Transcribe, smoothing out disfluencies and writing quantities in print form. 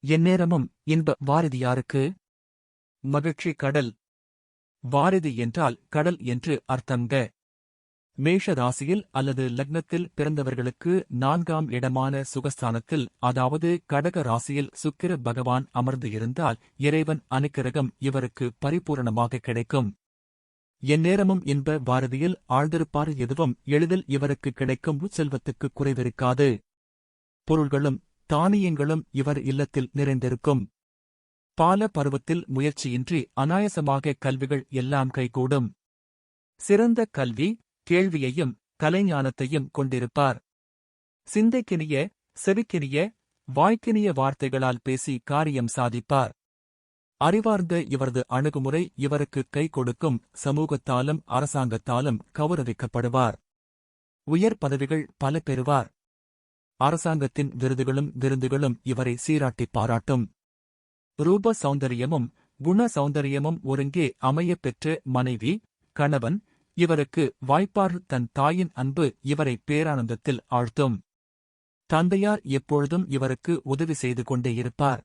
எந்நேரமும் இன்ப வாரிதியாருக்கு. மகிழ்ச்சி கடல். வாரிதி என்றால் கடல் என்று அர்த்தங்க. மேஷ ராசியில் அல்லது லக்னத்தில் பிறந்தவர்களுக்கு 4ஆம் இடமான சுகஸ்தானத்தில், அதாவது கடக ராசியில் சுக்கிர பகவான் அமர்ந்து இருந்தால் இறைவன் அனுக்கிரகம் இவருக்கு பரிபூரணமாக கிடைக்கும். எந்நேரமும் இன்ப வாரதியில் ஆழ்ந்திருப்பார். எதுவும் எளிதில் இவருக்கு கிடைக்கும். செல்வத்துக்கு குறைவிருக்காது. பொருள்களும் தானியங்களும் இவர் இல்லத்தில் நிறைந்திருக்கும். பால பருவத்தில் முயற்சியின்றி அனாயசமாக கல்விகள் எல்லாம் கைகூடும். சிறந்த கல்வி, கேள்வியையும் கலைஞானத்தையும் கொண்டிருப்பார். சிந்தைக்கினிய, செவிக்கினிய, வாய்க்கினிய வார்த்தைகளால் பேசி காரியம் சாதிப்பார். அறிவார்ந்த இவரது அணுகுமுறை இவருக்கு கை கொடுக்கும். சமூகத்தாலும் அரசாங்கத்தாலும் கௌரவிக்கப்படுவார். உயர் பதவிகள் பல பெறுவார். அரசாங்கத்தின் விருந்துகளும் இவரை சீராட்டி பாராட்டும். ரூப சௌந்தரியமும் குண சௌந்தரியமும் ஒருங்கே அமையப் பெற்ற மனைவி, கணவன் இவருக்கு வாய்ப்பார். தன் தாயின் அன்பு இவரை பேரானந்தத்தில் ஆழ்த்தும். தந்தையார் எப்பொழுதும் இவருக்கு உதவி செய்து கொண்டே இருப்பார்.